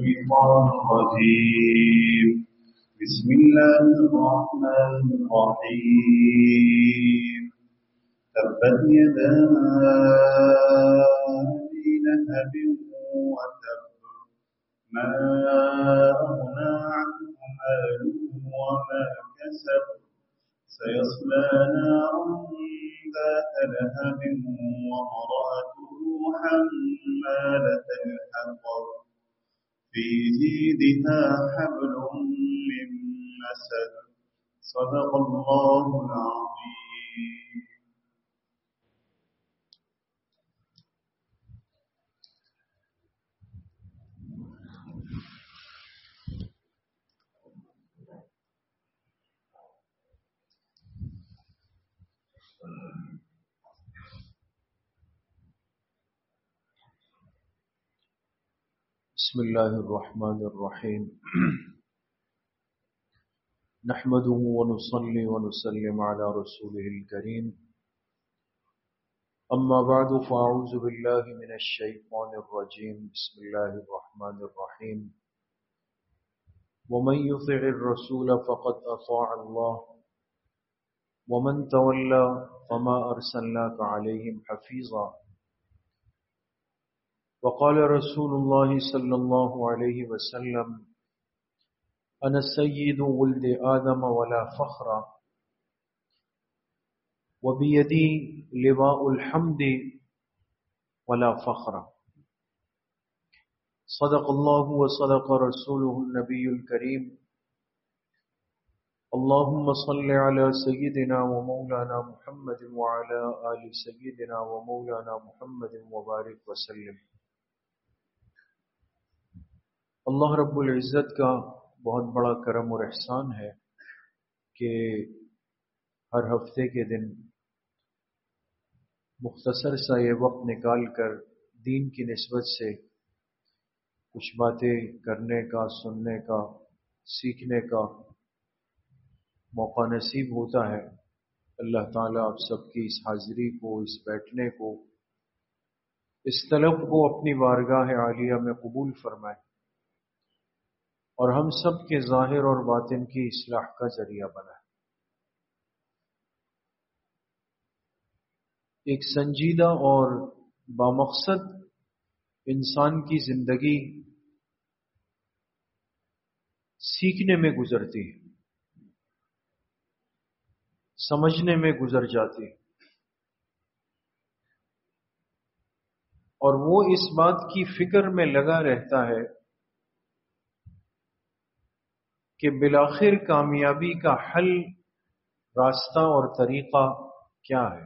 الشيطان الرجيم بسم الله الرحمن الرحيم تبت يدا أبي لهب وتب ما أغنى عنه ماله وما كسب سيصلى نارا ذات لهب وامرأته حمالة الحطب في جيدها حبل من مسد صدق الله العظيم. بسم الله الرحمن الرحيم نحمده ونصلي ونسلم على رسوله الكريم أما بعد فأعوذ بالله من الشيطان الرجيم بسم الله الرحمن الرحيم ومن يطع الرسول فقد أطاع الله ومن تولى فما أرسلناك عليهم حفيظا وقال رسول الله صلى الله عليه وسلم أنا سيد ولد آدم ولا فخر وبيدي لواء الحمد ولا فخر صدق الله وصدق رسوله النبي الكريم اللهم صل على سيدنا ومولانا محمد وعلى آل سيدنا ومولانا محمد وبارك وسلم. اللہ رب العزت کا بہت بڑا کرم اور احسان ہے کہ ہر ہفتے کے دن مختصر سا یہ وقت نکال کر دین کی نسبت سے کچھ باتیں کرنے کا، سننے کا، سیکھنے کا موقع نصیب ہوتا ہے. اللہ تعالیٰ آپ سب کی اس حاضری کو، اس بیٹھنے کو، اس طلب کو اپنی بارگاہ عالیہ میں قبول فرمائے اور ہم سب کے ظاہر اور باطن کی اصلاح کا ذریعہ بنائے. ایک سنجیدہ اور بامقصد انسان کی زندگی سیکھنے میں گزرتی ہے، سمجھنے میں گزر جاتی ہے، اور وہ اس بات کی فکر میں لگا رہتا ہے کہ بالآخر کامیابی کا حل، راستہ اور طریقہ کیا ہے.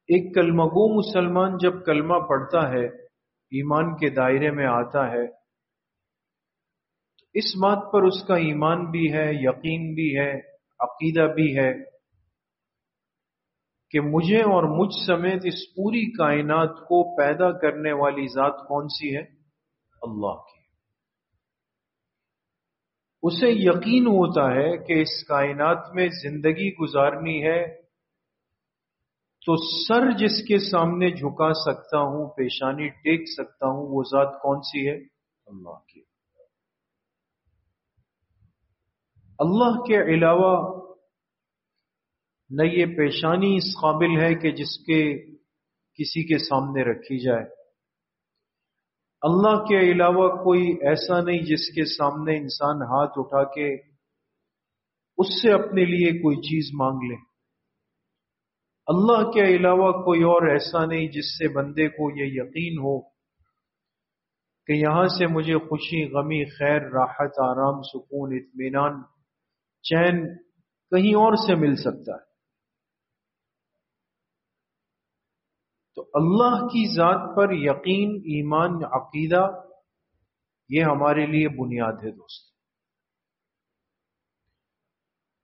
ایک کلمہ گو مسلمان جب کلمہ پڑھتا ہے، ایمان کے دائرے میں آتا ہے، تو اس بات پر اس کا ایمان بھی ہے، یقین بھی ہے، عقیدہ بھی ہے کہ مجھے اور مجھ سمیت اس پوری کائنات کو پیدا کرنے والی ذات کون سی ہے؟ اللہ کی. اسے یقین ہوتا ہے کہ اس کائنات میں زندگی گزارنی ہے تو سر جس کے سامنے جھکا سکتا ہوں، پیشانی ٹیک سکتا ہوں، وہ ذات کون سی ہے؟ اللہ کی. اللہ کے علاوہ نہ یہ پیشانی اس قابل ہے کہ جس کے کسی کے سامنے رکھی جائے. اللہ کے علاوہ کوئی ایسا نہیں جس کے سامنے انسان ہاتھ اٹھا کے اس سے اپنے لیے کوئی چیز مانگ لے. اللہ کے علاوہ کوئی اور ایسا نہیں جس سے بندے کو یہ یقین ہو کہ یہاں سے مجھے خوشی، غمی، خیر، راحت، آرام، سکون، اطمینان، چین کہیں اور سے مل سکتا ہے. تو اللہ کی ذات پر یقین، ایمان، عقیدہ یہ ہمارے لیے بنیاد ہے دوست.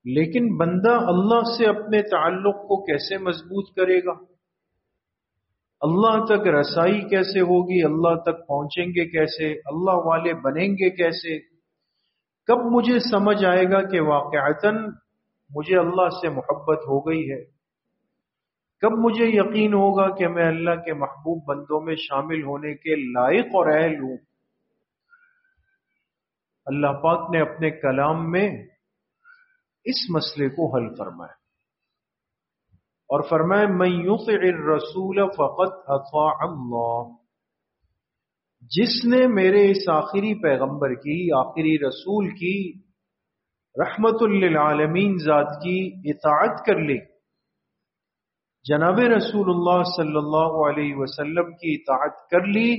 لیکن بندہ اللہ سے اپنے تعلق کو کیسے مضبوط کرے گا؟ اللہ تک رسائی کیسے ہوگی؟ اللہ تک پہنچیں گے کیسے؟ اللہ والے بنیں گے کیسے؟ کب مجھے سمجھ آئے گا کہ واقعتاً مجھے اللہ سے محبت ہو گئی ہے؟ کب مجھے یقین ہوگا کہ میں اللہ کے محبوب بندوں میں شامل ہونے کے لائق اور اہل ہوں؟ اللہ پاک نے اپنے کلام میں اس مسئلے کو حل فرمایا اور فرمایا من یطع الرسول فقد اطاع اللہ، جس نے میرے اس آخری پیغمبر کی، آخری رسول کی، رحمت للعالمین ذات کی اطاعت کر لی، جناب رسول اللہ صلی اللہ علیہ وسلم کی اطاعت کر لی،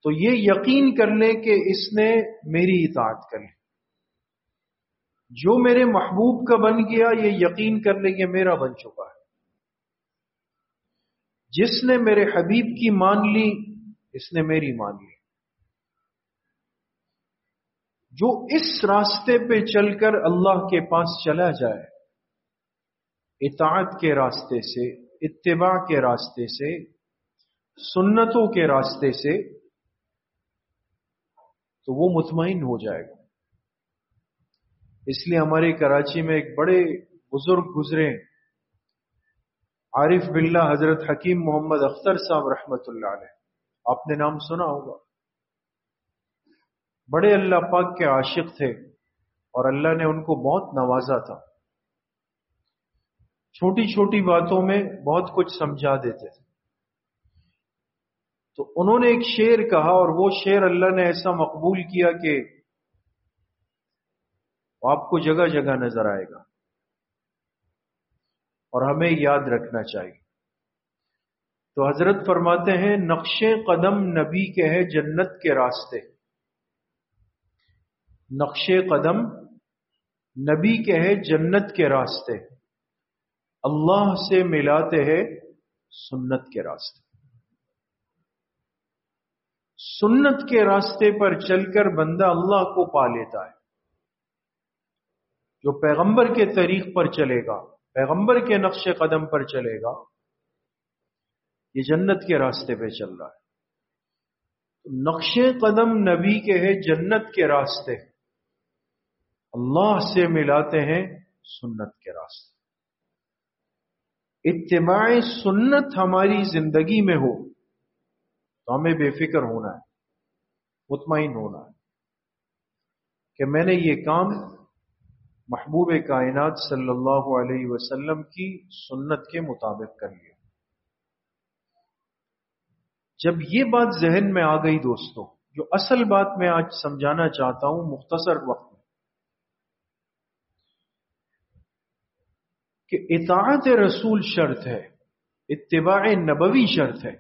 تو یہ یقین کر لے کہ اس نے میری اطاعت کر لی۔ جو میرے محبوب کا بن گیا یہ یقین کر لے کہ میرا بن چکا ہے۔ جس نے میرے حبیب کی مان لی اس نے میری مان لی۔ جو اس راستے پہ چل کر اللہ کے پاس چلا جائے، اطاعت کے راستے سے، اتباع کے راستے سے، سنتوں کے راستے سے، تو وہ مطمئن ہو جائے گا۔ اس لیے ہمارے کراچی میں ایک بڑے بزرگ گزرے، عارف باللہ حضرت حکیم محمد اختر صاحب رحمت اللہ علیہ، آپ نے نام سنا ہوگا۔ بڑے اللہ پاک کے عاشق تھے اور اللہ نے ان کو بہت نوازا تھا۔ چھوٹی چھوٹی باتوں میں بہت کچھ سمجھا دیتے تھے۔ تو انہوں نے ایک شعر کہا اور وہ شعر اللہ نے ایسا مقبول کیا کہ آپ کو جگہ جگہ نظر آئے گا اور ہمیں یاد رکھنا چاہیے۔ تو حضرت فرماتے ہیں نقش قدم نبی کے ہے جنت کے راستے، نقش قدم نبی کے ہے جنت کے راستے، اللہ سے ملاتے ہیں سنت کے راستے۔ سنت کے راستے پر چل کر بندہ اللہ کو پا لیتا ہے۔ جو پیغمبر کے طریق پر چلے گا، پیغمبر کے نقش قدم پر چلے گا، یہ جنت کے راستے پہ چل رہا ہے۔ نقش قدم نبی کے ہے جنت کے راستے، اللہ سے ملاتے ہیں سنت کے راستے۔ اتباع سنت ہماری زندگی میں ہو تو ہمیں بے فکر ہونا ہے، مطمئن ہونا ہے کہ میں نے یہ کام محبوب کائنات صلی اللہ علیہ وسلم کی سنت کے مطابق کر لیا۔ جب یہ بات ذہن میں آ گئی دوستو، جو اصل بات میں آج سمجھانا چاہتا ہوں مختصر وقت میں، کہ اطاعت رسول شرط ہے، اتباع نبوی شرط ہے،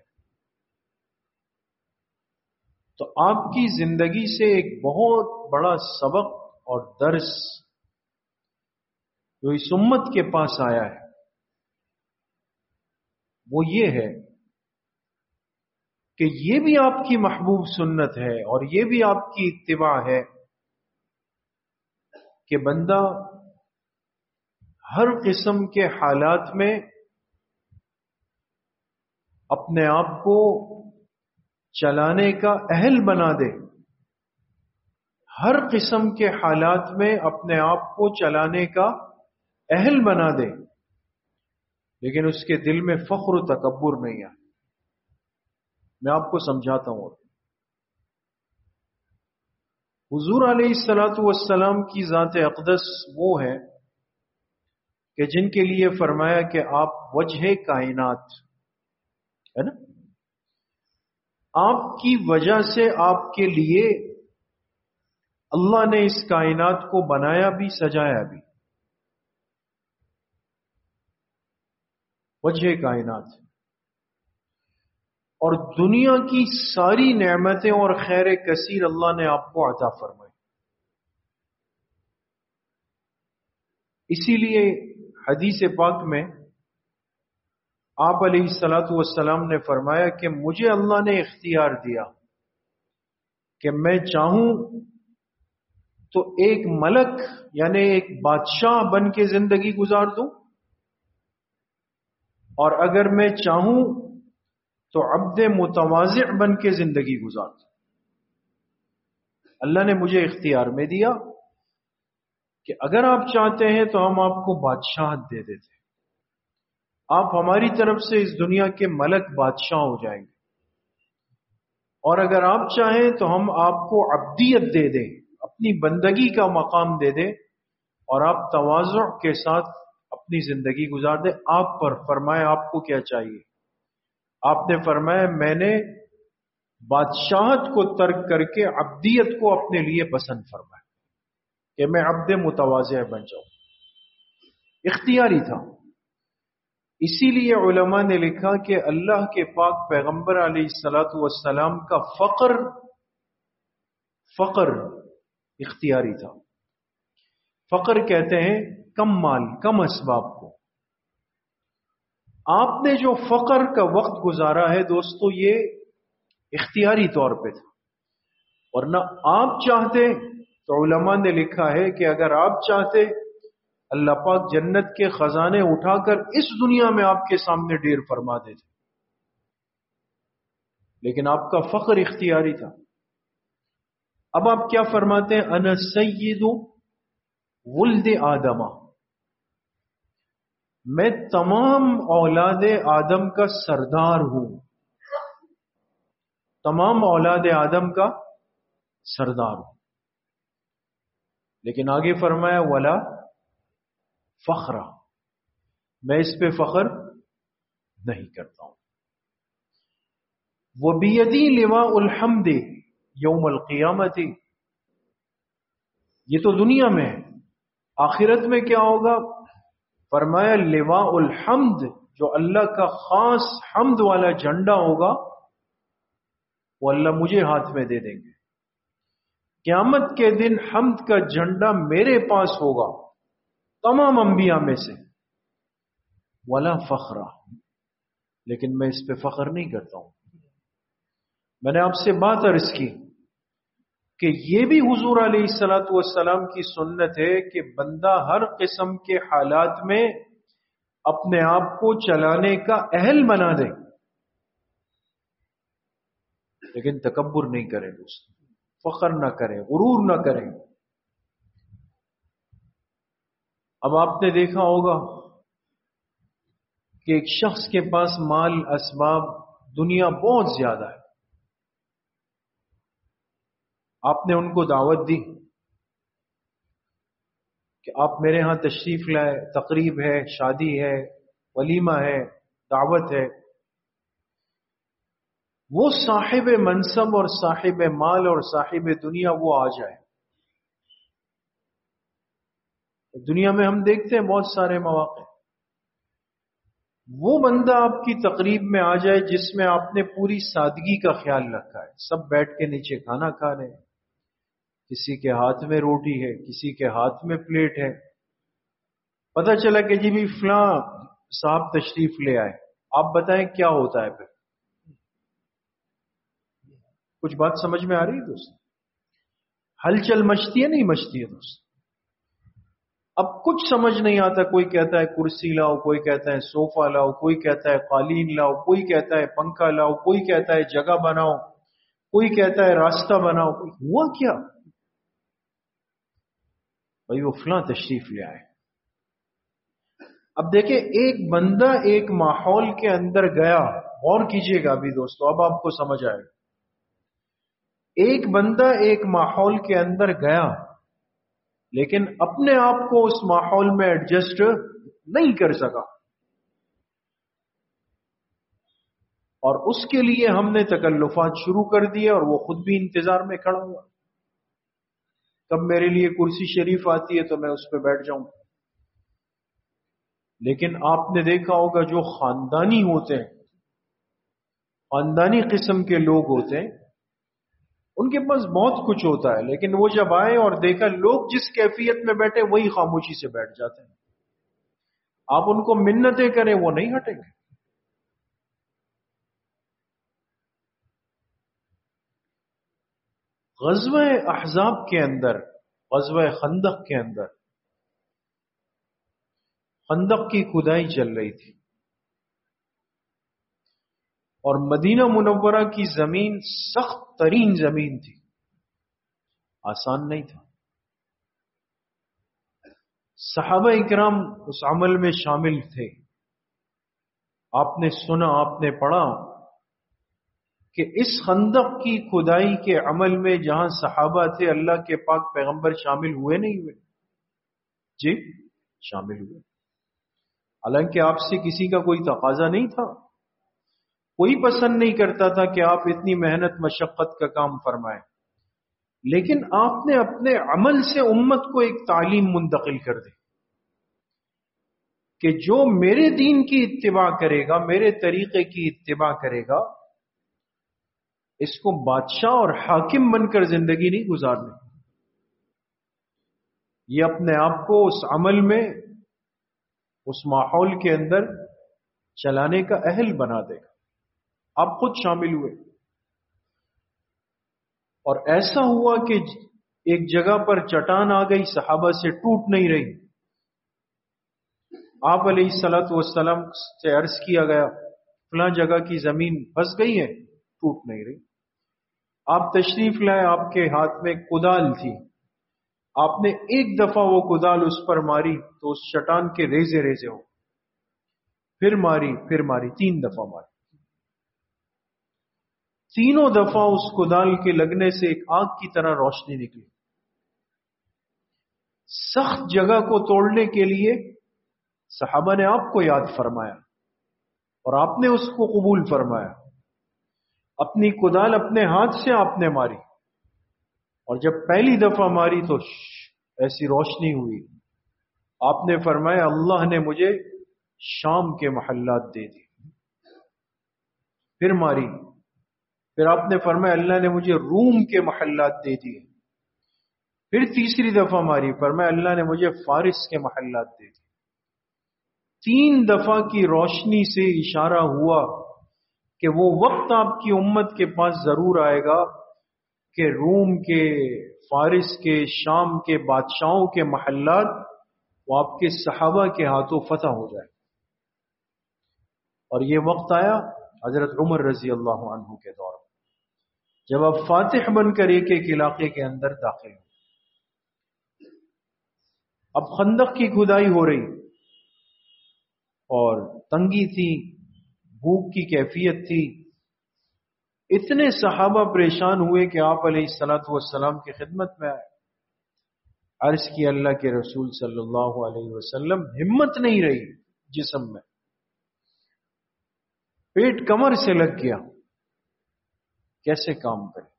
تو آپ کی زندگی سے ایک بہت بڑا سبق اور درس جو اس امت کے پاس آیا ہے وہ یہ ہے کہ یہ بھی آپ کی محبوب سنت ہے اور یہ بھی آپ کی اتباع ہے کہ بندہ ہر قسم کے حالات میں اپنے آپ کو چلانے کا اہل بنا دے، ہر قسم کے حالات میں اپنے آپ کو چلانے کا اہل بنا دے، لیکن اس کے دل میں فخر و تکبر نہیں آئے۔ میں آپ کو سمجھاتا ہوں۔ حضور علیہ الصلوۃ والسلام کی ذات اقدس وہ ہے کہ جن کے لیے فرمایا کہ آپ وجہ کائنات ہے نا، آپ کی وجہ سے آپ کے لیے اللہ نے اس کائنات کو بنایا بھی، سجایا بھی۔ وجہ کائنات اور دنیا کی ساری نعمتیں اور خیر کثیر اللہ نے آپ کو عطا فرمائی۔ اسی لیے حدیث پاک میں آپ علیہ الصلوۃ والسلام نے فرمایا کہ مجھے اللہ نے اختیار دیا کہ میں چاہوں تو ایک ملک یعنی ایک بادشاہ بن کے زندگی گزار دوں، اور اگر میں چاہوں تو عبد متواضع بن کے زندگی گزار دوں۔ اللہ نے مجھے اختیار میں دیا کہ اگر آپ چاہتے ہیں تو ہم آپ کو بادشاہت دے دیتے، آپ ہماری طرف سے اس دنیا کے ملک بادشاہ ہو جائیں گے، اور اگر آپ چاہیں تو ہم آپ کو عبدیت دے دیں، اپنی بندگی کا مقام دے دیں، اور آپ تواضع کے ساتھ اپنی زندگی گزار دیں۔ آپ پر فرمائے آپ کو کیا چاہیے؟ آپ نے فرمایا میں نے بادشاہت کو ترک کر کے عبدیت کو اپنے لیے پسند فرمایا کہ میں عبد متواضع بن جاؤں۔ اختیاری تھا۔ اسی لیے علماء نے لکھا کہ اللہ کے پاک پیغمبر علیہ الصلوۃ والسلام کا فقر اختیاری تھا۔ فقر کہتے ہیں کم مال، کم اسباب کو۔ آپ نے جو فقر کا وقت گزارا ہے دوستو، یہ اختیاری طور پہ تھا، ورنہ آپ چاہتے تو علماء نے لکھا ہے کہ اگر آپ چاہتے اللہ پاک جنت کے خزانے اٹھا کر اس دنیا میں آپ کے سامنے ڈھیر فرما دیتے، لیکن آپ کا فقر اختیاری تھا۔ اب آپ کیا فرماتے ہیں؟ انا سید ولد آدم، میں تمام اولاد آدم کا سردار ہوں، تمام اولاد آدم کا سردار ہوں۔ لیکن آگے فرمایا ولا فخر، میں اس پہ فخر نہیں کرتا ہوں۔ وبیدی لواء الحمد یوم القیامت، یہ تو دنیا میں ہے، آخرت میں کیا ہوگا؟ فرمایا لواء الحمد، جو اللہ کا خاص حمد والا جھنڈا ہوگا وہ اللہ مجھے ہاتھ میں دے دیں گے۔ قیامت کے دن حمد کا جھنڈا میرے پاس ہوگا تمام انبیاء میں سے، ولا فخر، لیکن میں اس پہ فخر نہیں کرتا ہوں۔ میں نے آپ سے بات عرض کی کہ یہ بھی حضور علیہ الصلوۃ والسلام کی سنت ہے کہ بندہ ہر قسم کے حالات میں اپنے آپ کو چلانے کا اہل بنا دے، لیکن تکبر نہیں کرے، دوست فخر نہ کرے، غرور نہ کرے۔ اب آپ نے دیکھا ہوگا کہ ایک شخص کے پاس مال، اسباب، دنیا بہت زیادہ ہے، آپ نے ان کو دعوت دی کہ آپ میرے ہاں تشریف لائے، تقریب ہے، شادی ہے، ولیمہ ہے، دعوت ہے۔ وہ صاحب منصب اور صاحب مال اور صاحب دنیا وہ آ جائے۔ دنیا میں ہم دیکھتے ہیں بہت سارے مواقع، وہ بندہ آپ کی تقریب میں آ جائے جس میں آپ نے پوری سادگی کا خیال رکھا ہے، سب بیٹھ کے نیچے کھانا کھا رہے ہیں، کسی کے ہاتھ میں روٹی ہے، کسی کے ہاتھ میں پلیٹ ہے، پتہ چلا کہ جی بھی فلاں صاحب تشریف لے آئے، آپ بتائیں کیا ہوتا ہے پھر؟ کچھ بات سمجھ میں آ رہی ہے دوست؟ ہلچل مچتی ہے نہیں مچتی ہے دوست؟ اب کچھ سمجھ نہیں آتا، کوئی کہتا ہے کرسی لاؤ، کوئی کہتا ہے صوفہ لاؤ، کوئی کہتا ہے قالین لاؤ، کوئی کہتا ہے پنکھا لاؤ، کوئی کہتا ہے جگہ بناؤ، کوئی کہتا ہے راستہ بناؤ۔ ہوا کیا؟ بھائی وہ فلاں تشریف لے آئے۔ اب دیکھیں ایک بندہ ایک ماحول کے اندر گیا، غور کیجئے گا ابھی دوستو، اب آپ کو سمجھ آئے گا۔ ایک بندہ ایک ماحول کے اندر گیا لیکن اپنے آپ کو اس ماحول میں ایڈجسٹ نہیں کر سکا، اور اس کے لیے ہم نے تکلفات شروع کر دیے، اور وہ خود بھی انتظار میں کھڑا ہوا کب میرے لیے کرسی شریف آتی ہے تو میں اس پہ بیٹھ جاؤں۔ لیکن آپ نے دیکھا ہوگا جو خاندانی ہوتے ہیں، خاندانی قسم کے لوگ ہوتے ہیں، ان کے پاس بہت کچھ ہوتا ہے، لیکن وہ جب آئے اور دیکھا لوگ جس کیفیت میں بیٹھے وہی خاموشی سے بیٹھ جاتے ہیں۔ آپ ان کو منتیں کریں وہ نہیں ہٹیں گے۔ غزوہ احزاب کے اندر، غزوہ خندق کے اندر، خندق کی کھدائی چل رہی تھی، اور مدینہ منورہ کی زمین سخت ترین زمین تھی، آسان نہیں تھا۔ صحابہ اکرام اس عمل میں شامل تھے، آپ نے سنا، آپ نے پڑھا کہ اس خندق کی کھدائی کے عمل میں جہاں صحابہ تھے اللہ کے پاک پیغمبر شامل ہوئے نہیں ہوئے؟ جی شامل ہوئے، حالانکہ آپ سے کسی کا کوئی تقاضا نہیں تھا، کوئی پسند نہیں کرتا تھا کہ آپ اتنی محنت مشقت کا کام فرمائیں، لیکن آپ نے اپنے عمل سے امت کو ایک تعلیم منتقل کر دی کہ جو میرے دین کی اتباع کرے گا، میرے طریقے کی اتباع کرے گا، اس کو بادشاہ اور حاکم بن کر زندگی نہیں گزارنی، یہ اپنے آپ کو اس عمل میں، اس ماحول کے اندر چلانے کا اہل بنا دے گا۔ آپ خود شامل ہوئے، اور ایسا ہوا کہ ایک جگہ پر چٹان آ گئی، صحابہ سے ٹوٹ نہیں رہی، آپ علیہ الصلوۃ والسلام سے عرض کیا گیا فلاں جگہ کی زمین پھنس گئی ہے، ٹوٹ نہیں رہی۔ آپ تشریف لائے، آپ کے ہاتھ میں کدال تھی، آپ نے ایک دفعہ وہ کدال اس پر ماری تو اس چٹان کے ریزے ریزے ہو، پھر ماری، 3 دفعہ ماری، تینوں دفعہ اس کدال کے لگنے سے ایک آگ کی طرح روشنی نکلی۔ سخت جگہ کو توڑنے کے لیے صحابہ نے آپ کو یاد فرمایا اور آپ نے اس کو قبول فرمایا، اپنی کدال اپنے ہاتھ سے آپ نے ماری، اور جب پہلی دفعہ ماری تو ایسی روشنی ہوئی، آپ نے فرمایا اللہ نے مجھے شام کے محلات دے دی۔ پھر ماری، پھر آپ نے فرمایا اللہ نے مجھے روم کے محلات دے دیے۔ پھر تیسری دفعہ ماری، فرمایا اللہ نے مجھے فارس کے محلات دے دیے۔ 3 دفعہ کی روشنی سے اشارہ ہوا کہ وہ وقت آپ کی امت کے پاس ضرور آئے گا کہ روم کے، فارس کے، شام کے بادشاہوں کے محلات وہ آپ کے صحابہ کے ہاتھوں فتح ہو جائے، اور یہ وقت آیا حضرت عمر رضی اللہ عنہ کے دور میں، جب آپ فاتح بن کر ایک ایک علاقے کے اندر داخل ہوں۔ اب خندق کی کھدائی ہو رہی اور تنگی تھی، بھوک کی کیفیت تھی، اتنے صحابہ پریشان ہوئے کہ آپ علیہ الصلوۃ والسلام کی خدمت میں آئے، عرض کی اللہ کے رسول صلی اللہ علیہ وسلم ہمت نہیں رہی جسم میں، پیٹ کمر سے لگ گیا، کیسے کام کرے؟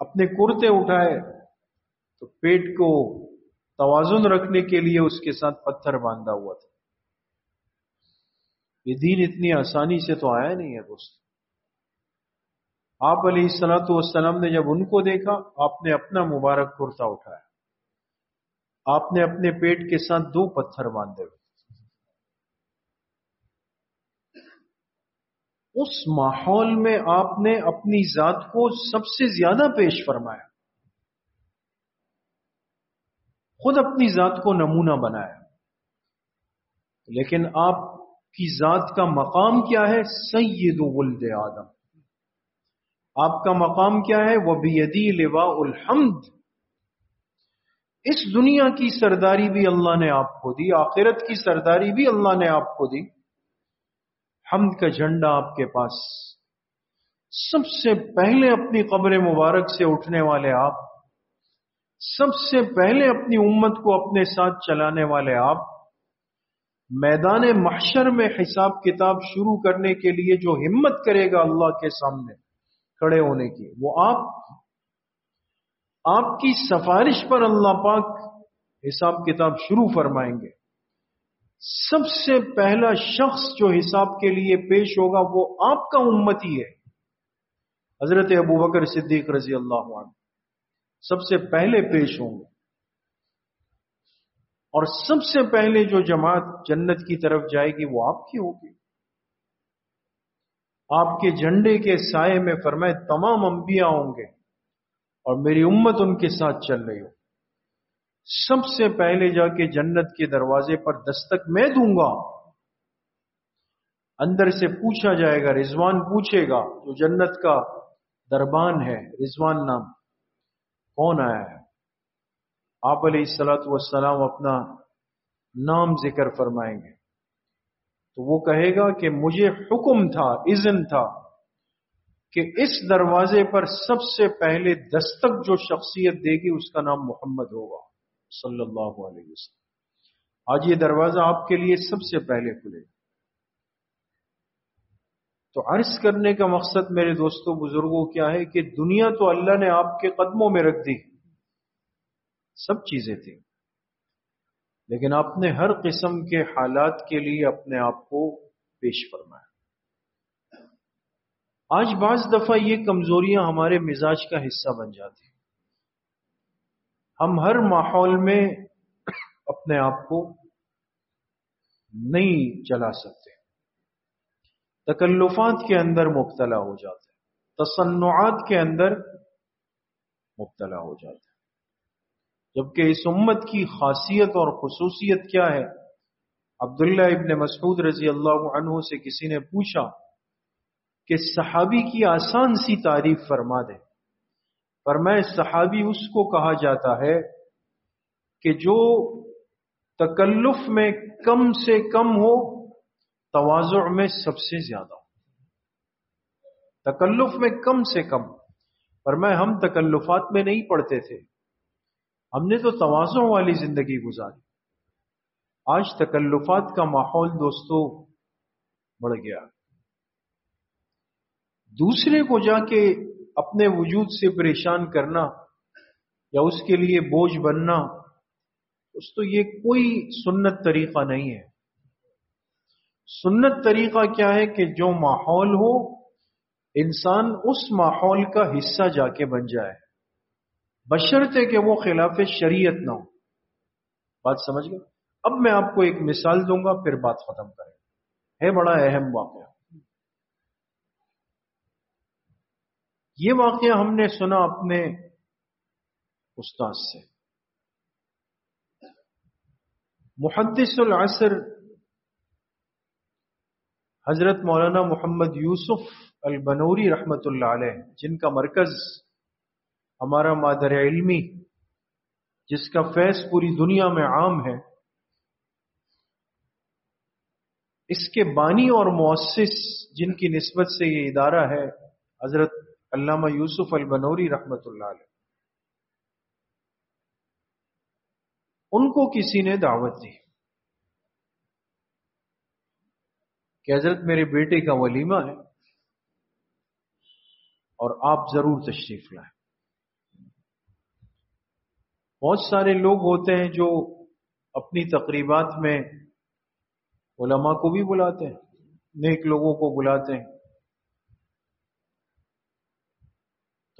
اپنے کرتے اٹھائے تو پیٹ کو توازن رکھنے کے لیے اس کے ساتھ پتھر باندھا ہوا تھا۔ یہ دین اتنی آسانی سے تو آیا نہیں ہے دوست۔ آپ علیہ الصلوۃ والسلام نے جب ان کو دیکھا، آپ نے اپنا مبارک کرتا اٹھایا، آپ نے اپنے پیٹ کے ساتھ 2 پتھر باندھے ہوئے۔ اس ماحول میں آپ نے اپنی ذات کو سب سے زیادہ پیش فرمایا، خود اپنی ذات کو نمونہ بنایا، لیکن آپ کی ذات کا مقام کیا ہے؟ سید ولد آدم۔ آپ کا مقام کیا ہے؟ وَبِيَدِي لِوَاءُ الْحَمْدِ۔ اس دنیا کی سرداری بھی اللہ نے آپ کو دی، آخرت کی سرداری بھی اللہ نے آپ کو دی، حمد کا جھنڈا آپ کے پاس۔ سب سے پہلے اپنی قبر مبارک سے اٹھنے والے آپ، سب سے پہلے اپنی امت کو اپنے ساتھ چلانے والے آپ، میدان محشر میں حساب کتاب شروع کرنے کے لیے جو ہمت کرے گا اللہ کے سامنے کھڑے ہونے کی، وہ آپ کی سفارش پر اللہ پاک حساب کتاب شروع فرمائیں گے۔ سب سے پہلا شخص جو حساب کے لیے پیش ہوگا وہ آپ کا امتی ہے، حضرت ابوبکر صدیق رضی اللہ عنہ سب سے پہلے پیش ہوں گے، اور سب سے پہلے جو جماعت جنت کی طرف جائے گی وہ آپ کی ہوگی۔ آپ کے جھنڈے کے سائے میں فرمائے تمام انبیاء ہوں گے اور میری امت ان کے ساتھ چل رہی ہو۔ سب سے پہلے جا کے جنت کے دروازے پر دستک میں دوں گا، اندر سے پوچھا جائے گا، رضوان پوچھے گا، جو جنت کا دربان ہے، رضوان نام، کون آیا ہے؟ آپ علیہ الصلوۃ والسلام اپنا نام ذکر فرمائیں گے، تو وہ کہے گا کہ مجھے حکم تھا، اذن تھا کہ اس دروازے پر سب سے پہلے دستک جو شخصیت دے گی اس کا نام محمد ہوگا صلی اللہ علیہ وسلم۔ آج یہ دروازہ آپ کے لیے سب سے پہلے کھلے گا۔ تو عرض کرنے کا مقصد میرے دوستوں بزرگوں کیا ہے کہ دنیا تو اللہ نے آپ کے قدموں میں رکھ دی، سب چیزیں تھیں، لیکن آپ نے ہر قسم کے حالات کے لیے اپنے آپ کو پیش فرمایا۔ آج بعض دفعہ یہ کمزوریاں ہمارے مزاج کا حصہ بن جاتی ہیں، ہم ہر ماحول میں اپنے آپ کو نہیں چلا سکتے، تکلفات کے اندر مبتلا ہو جاتے ہیں، تصنعات کے اندر مبتلا ہو جاتے ہیں، جبکہ اس امت کی خاصیت اور خصوصیت کیا ہے؟ عبداللہ ابن مسعود رضی اللہ عنہ سے کسی نے پوچھا کہ صحابی کی آسان سی تعریف فرما دے، فرمائے صحابی اس کو کہا جاتا ہے کہ جو تکلف میں کم سے کم ہو، تواضع میں سب سے زیادہ ہو۔ تکلف میں کم سے کم، فرمائے ہم تکلفات میں نہیں پڑتے تھے، ہم نے تو تواضع والی زندگی گزاری۔ آج تکلفات کا ماحول دوستو بڑھ گیا، دوسرے کو جا کے اپنے وجود سے پریشان کرنا یا اس کے لیے بوجھ بننا، تو یہ کوئی سنت طریقہ نہیں ہے۔ سنت طریقہ کیا ہے کہ جو ماحول ہو انسان اس ماحول کا حصہ جا کے بن جائے، بشرطے کہ وہ خلاف شریعت نہ ہو۔ بات سمجھ گئے؟ اب میں آپ کو ایک مثال دوں گا پھر بات ختم کریں، ہے بڑا اہم واقعہ۔ یہ واقعہ ہم نے سنا اپنے استاد سے، محدث العصر حضرت مولانا محمد یوسف البنوری رحمت اللہ علیہ، جن کا مرکز ہمارا مادر علمی، جس کا فیض پوری دنیا میں عام ہے، اس کے بانی اور مؤسس جن کی نسبت سے یہ ادارہ ہے حضرت علامہ یوسف البنوری رحمت اللہ علیہ، ان کو کسی نے دعوت دی کہ حضرت میرے بیٹے کا ولیمہ ہے اور آپ ضرور تشریف لائیں۔ بہت سارے لوگ ہوتے ہیں جو اپنی تقریبات میں علماء کو بھی بلاتے ہیں، نیک لوگوں کو بلاتے ہیں،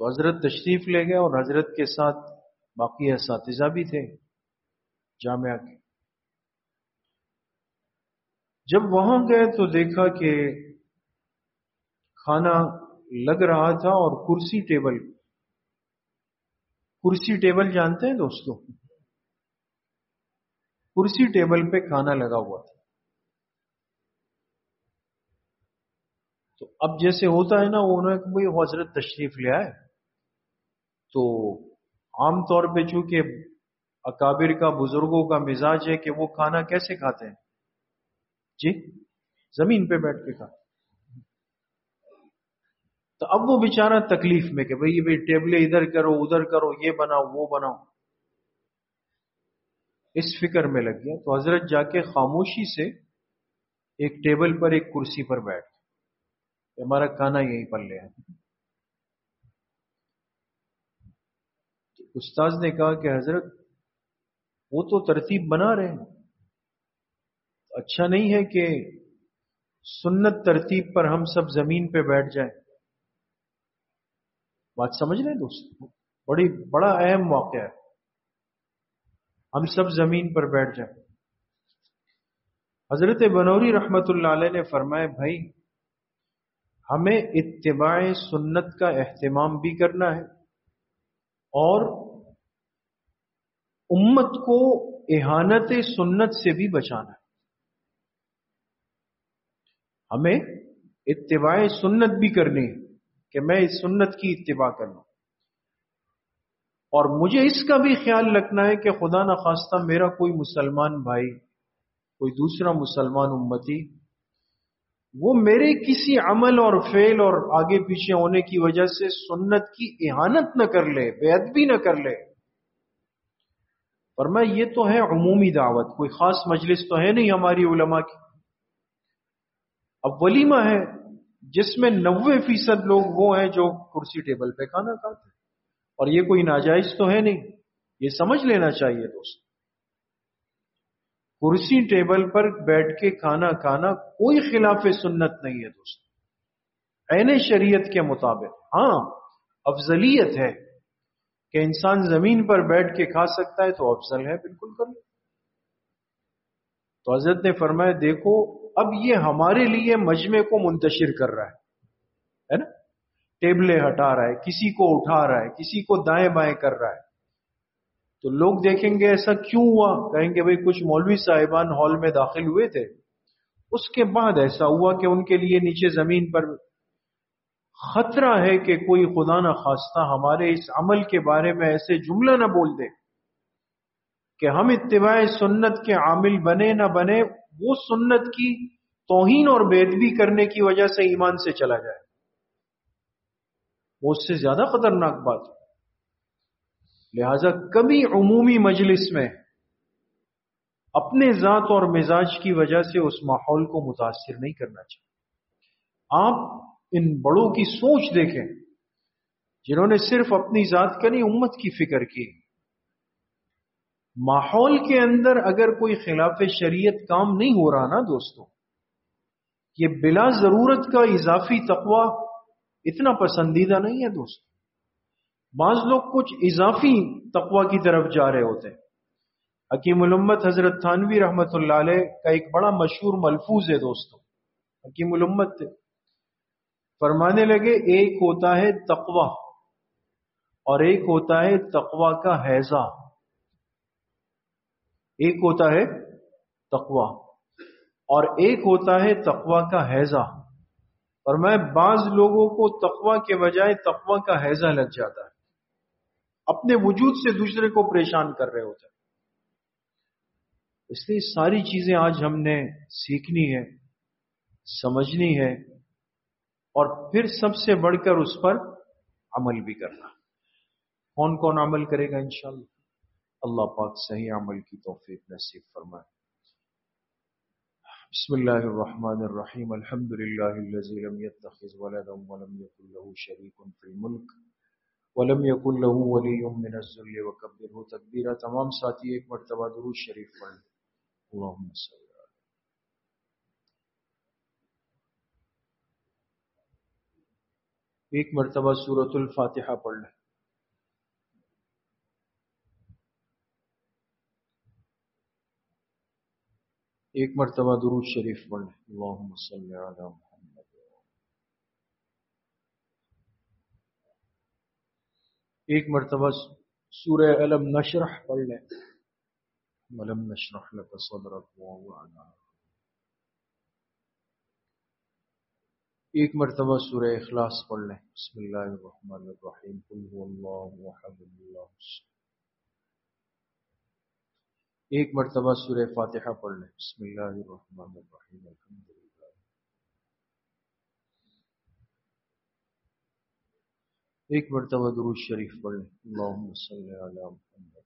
تو حضرت تشریف لے گئے اور حضرت کے ساتھ باقی اساتذہ بھی تھے جامعہ کے۔ جب وہاں گئے تو دیکھا کہ کھانا لگ رہا تھا اور کرسی ٹیبل جانتے ہیں دوستو، کرسی ٹیبل پہ کھانا لگا ہوا تھا۔ تو اب جیسے ہوتا ہے نا، انہوں نے بھائی حضرت تشریف لے آئے، تو عام طور پہ چونکہ اکابر کا، بزرگوں کا مزاج ہے کہ وہ کھانا کیسے کھاتے ہیں جی؟ زمین پہ بیٹھ کے کھاتے۔ تو اب وہ بیچارہ تکلیف میں کہ بھئی ٹیبلیں ادھر کرو ادھر کرو، یہ بناؤ وہ بناؤ، اس فکر میں لگ گیا۔ تو حضرت جا کے خاموشی سے ایک ٹیبل پر ایک کرسی پر بیٹھ کہ ہمارا کھانا یہیں پر لے آئے۔ استاذ نے کہا کہ حضرت وہ تو ترتیب بنا رہے ہیں، اچھا نہیں ہے کہ سنت ترتیب پر ہم سب زمین پہ بیٹھ جائیں۔ بات سمجھ رہے ہیں دوست؟ بڑا اہم واقعہ ہے، ہم سب زمین پر بیٹھ جائیں۔ حضرت بنوری رحمت اللہ علیہ نے فرمایا بھائی ہمیں اتباع سنت کا اہتمام بھی کرنا ہے اور امت کو اہانت سنت سے بھی بچانا ہے۔ ہمیں اتباع سنت بھی کرنی ہے کہ میں اس سنت کی اتباع کروں، اور مجھے اس کا بھی خیال رکھنا ہے کہ خدا نخواستہ میرا کوئی مسلمان بھائی، کوئی دوسرا مسلمان امتی وہ میرے کسی عمل اور فعل اور آگے پیچھے ہونے کی وجہ سے سنت کی اہانت نہ کر لے، بے ادبی نہ کر لے۔ فرمایا یہ تو ہے عمومی دعوت، کوئی خاص مجلس تو ہے نہیں ہماری علماء کی۔ اب ولیمہ ہے جس میں 90% لوگ وہ ہیں جو کرسی ٹیبل پہ کھانا کھاتے ہیں، اور یہ کوئی ناجائز تو ہے نہیں، یہ سمجھ لینا چاہیے دوست۔ کرسی ٹیبل پر بیٹھ کے کھانا کھانا کوئی خلاف سنت نہیں ہے دوست، عین شریعت کے مطابق۔ ہاں افضلیت ہے کہ انسان زمین پر بیٹھ کے کھا سکتا ہے تو افضل ہے، بالکل کر لے۔ تو حضرت نے فرمایا دیکھو اب یہ ہمارے لیے مجمع کو منتشر کر رہا ہے نا، ٹیبلیں ہٹا رہا ہے، کسی کو اٹھا رہا ہے، کسی کو دائیں بائیں کر رہا ہے۔ تو لوگ دیکھیں گے ایسا کیوں ہوا، کہیں گے بھئی کچھ مولوی صاحبان ہال میں داخل ہوئے تھے، اس کے بعد ایسا ہوا کہ ان کے لیے نیچے زمین پر خطرہ ہے کہ کوئی خدا نہ خواستہ ہمارے اس عمل کے بارے میں ایسے جملہ نہ بول دے کہ ہم اتباع سنت کے عامل بنے نہ بنے، وہ سنت کی توہین اور بے ادبی کرنے کی وجہ سے ایمان سے چلا جائے، وہ اس سے زیادہ خطرناک بات ہے۔ لہذا کبھی عمومی مجلس میں اپنے ذات اور مزاج کی وجہ سے اس ماحول کو متاثر نہیں کرنا چاہیے۔ آپ ان بڑوں کی سوچ دیکھیں جنہوں نے صرف اپنی ذات کا نہیں امت کی فکر کی۔ ماحول کے اندر اگر کوئی خلاف شریعت کام نہیں ہو رہا نا دوستوں، یہ بلا ضرورت کا اضافی تقوی اتنا پسندیدہ نہیں ہے دوستوں۔ بعض لوگ کچھ اضافی تقوی کی طرف جا رہے ہوتے ہیں۔ حکیم الامت حضرت تھانوی رحمت اللہ علیہ کا ایک بڑا مشہور ملفوظ ہے دوستوں، حکیم الامت تھے، فرمانے لگے ایک ہوتا ہے تقوی اور ایک ہوتا ہے تقوی کا ہیضہ۔ ایک ہوتا ہے تقوی اور ایک ہوتا ہے تقوی کا ہیضہ۔ اور میں بعض لوگوں کو تقوی کے بجائے تقوی کا ہیضہ لگ جاتا ہے، اپنے وجود سے دوسرے کو پریشان کر رہے ہوتے ہیں۔ اس لیے ساری چیزیں آج ہم نے سیکھنی ہے، سمجھنی ہے، اور پھر سب سے بڑھ کر اس پر عمل بھی کرنا۔ کون کون عمل کرے گا انشاءاللہ؟ اللہ پاک صحیح عمل کی توفیق نصیب فرمائے۔ بسم اللہ الرحمن الرحیم، الحمد للہ الذی لم یتخذ ولدا ولم یکن له شریک فی الملک ولم یکن له ولی من الذل وکبرہ تکبیرا۔ تمام ساتھی ایک مرتبہ درود شریف پڑھ لیں۔ اللہم صلی اللہ۔ ایک مرتبہ سورۃ الفاتحہ پڑھ لیں۔ ایک مرتبہ درود شریف پڑھ لیں۔ اللہم صلی علی محمد۔ ایک مرتبہ سورہ علم نشرح پڑھ لیں۔ علم نشرح لک صدرک ووضعنا۔ ایک مرتبہ سورہ اخلاص پڑھ لیں۔ بسم اللہ الرحمن الرحیم، قل هو اللہ احد اللہ الصمد۔ ایک مرتبہ سورہ فاتحہ پڑھ لیں۔ بسم اللہ الرحمن الرحیم، الحمدللہ۔ ایک مرتبہ درود شریف پڑھ لیں۔ اللہم صلی علی محمد۔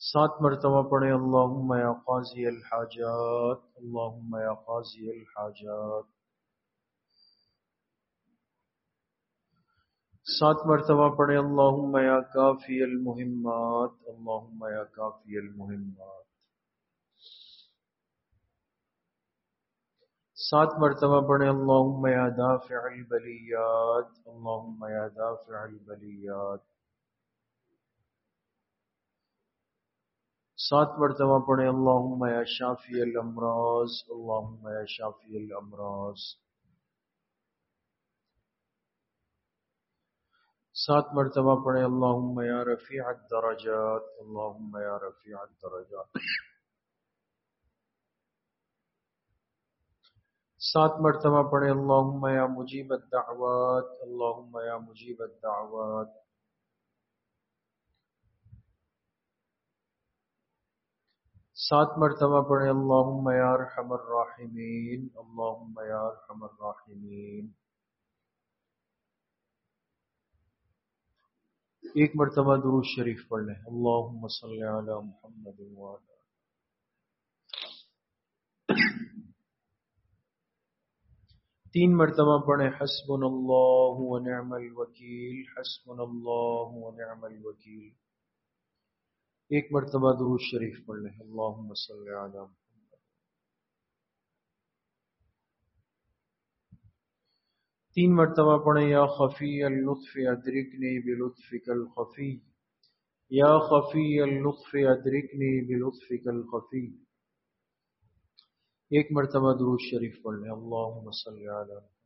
سات مرتبہ پڑھیں اللہم یا قاضی الحاجات، اللہم یا قاضی الحاجات۔ سات مرتبہ پڑھیں اللہم یا کافی المہمات، اللہم یا کافی المہمات۔ سات مرتبہ پڑھیں اللہم یا دافع البلیات، اللہم یا دافع البلیات۔ سات مرتبہ پڑھیں اللہم یا شافی الامراض، اللہم یا شافی الامراض۔ سات مرتبہ پڑھیں اللہم یا رفیع الدرجات، اللہم یا رفیع الدرجات۔ سات مرتبہ پڑھیں اللہم یا مجیب الدعوات، اللہم یا مجیب الدعوات۔ 7 مرتبہ پڑھیں اللہم یا ارحم الراحمین، اللہم یا ارحم الراحمین۔ 1 مرتبہ درود شریف پڑھ لیں، اللہم صلی علی محمد وعلی۔ 3 مرتبہ پڑھیں حسبنا اللہ ونعم الوکیل، حسبنا اللہ ونعم الوکیل۔ 1 مرتبہ درود شریف پڑھ لیں، اللہم صلی علی محمد۔ 3 مرتبہ پڑھیں یا خفی اللطف ادرکنی بلطفک الخفی، یا خفی اللطف ادرکنی بلطفک الخفی۔ 1 مرتبہ درود شریف پڑھ لیں، اللہم صلی علی محمد۔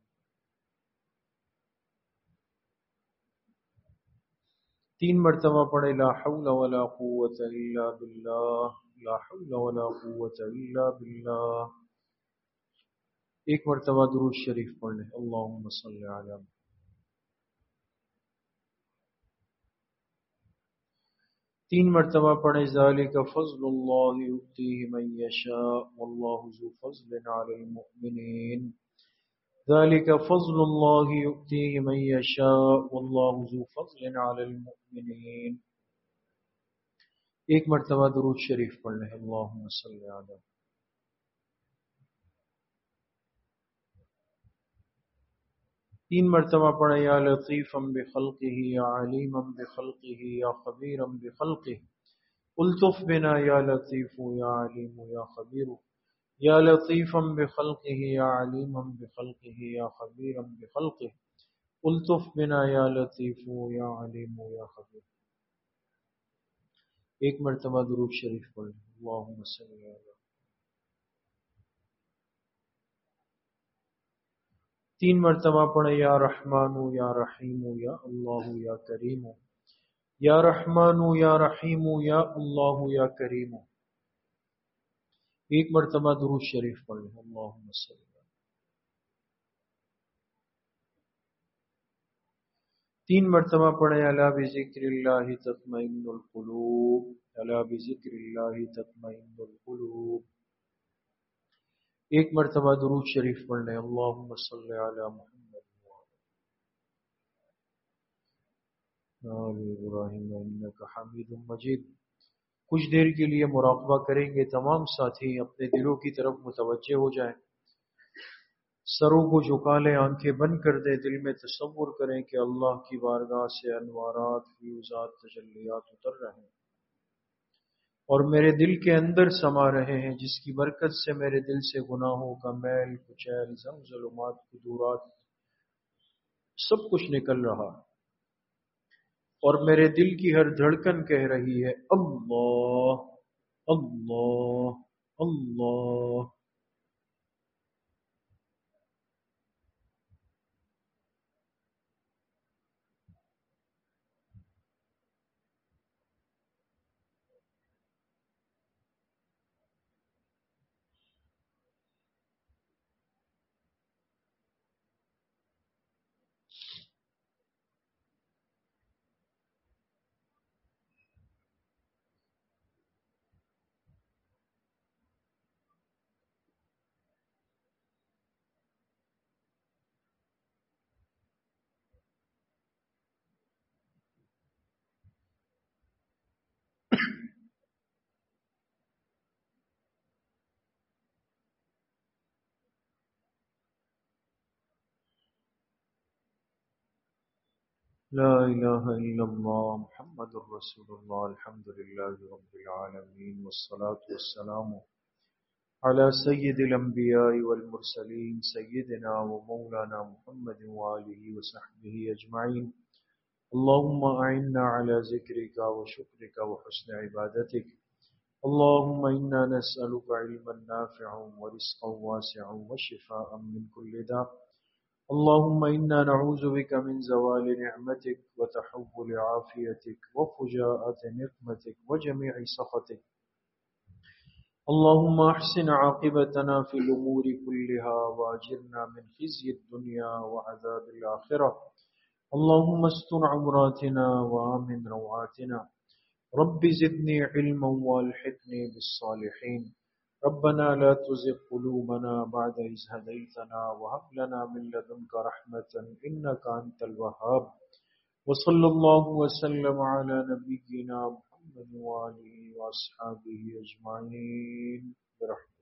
3 مرتبہ پڑھیں لا حول ولا قوة الا باللہ، لا حول ولا قوة الا باللہ۔ 1 مرتبہ درود شریف پڑھ لیں، اللہم صلی علی محمد۔ 3 مرتبہ پڑھیں ذالک فضل اللہ یؤتیہ من یشاء واللہ ذو فضل علی المؤمنین، ذالک فضل اللہ یؤتیہ من یشاء واللہ ذو فضل علی المؤمنین۔ 1 مرتبہ درود شریف پڑھ لیں، اللہم صلی علی محمد۔ 3 مرتبہ پڑھیں یا لطیفا بخلقہ یا علیما بخلقہ یا خبیرا بخلقہ، الطف بنا یا لطیف یا علیم یا خبیر، یا لطیفا بخلقہ یا علیما بخلقہ یا خبیرا بخلقہ، الطف بنا یا لطیف یا علیم یا خبیر۔ 1 مرتبہ درود شریف پڑھ لیں، اللہم صلی علی محمد۔ 3 مرتبہ پڑھیں یا رحمان یا رحیم یا اللہ یا کریم، یا رحمان یا رحیم یا اللہ یا کریم۔ 1 مرتبہ درود شریف پڑھ لیں، اللہم صلی علی محمد۔ 3 مرتبہ پڑھیں الا بذکر اللہ تطمئن القلوب، الا بذکر اللہ تطمئن القلوب۔ 1 مرتبہ درود شریف پڑھ لیں، اللہم صلی علی محمد آل ابراہیم انک حمید مجید۔ کچھ دیر کے لیے مراقبہ کریں گے، تمام ساتھی اپنے دلوں کی طرف متوجہ ہو جائیں، سروں کو جھکا لیں، آنکھیں بند کر دیں، دل میں تصور کریں کہ اللہ کی بارگاہ سے انوارات، فیوزات، تجلیات اتر رہے ہیں اور میرے دل کے اندر سما رہے ہیں، جس کی برکت سے میرے دل سے گناہوں کا میل کچیل، زنگ ظلمات، قدورات سب کچھ نکل رہا ہے، اور میرے دل کی ہر دھڑکن کہہ رہی ہے اللہ اللہ اللہ۔ لا الہ الا اللہ محمد الرسول اللہ، الحمد للہ رب العالمین، والصلاة والسلام على سید الانبیاء والمرسلین سیدنا ومولانا محمد وآلہ وصحبہ اجمعین۔ اللہم اعنا على ذکرک وشکرک وحسن عبادتک، اللہم انا نسألک علما نافعا ورزقا واسعا وشفاء من کل داء، اللهم إنا نعوذ بك من زوال نعمتك وتحول عافيتك وفجاءة نقمتك وجميع سخطك، اللهم أحسن عاقبتنا في الأمور كلها وأجرنا من خزي الدنيا وعذاب الآخرة، اللهم استر عوراتنا وآمن روعاتنا، رب زدني علما والحقني بالصالحين ربنا لا تزغ قلوبنا بعد إذ هديتنا وهب لنا من لدنك رحمة إنك أنت الوهاب وصلى الله وسلم على نبينا محمد وآله وأصحابه أجمعين برحمته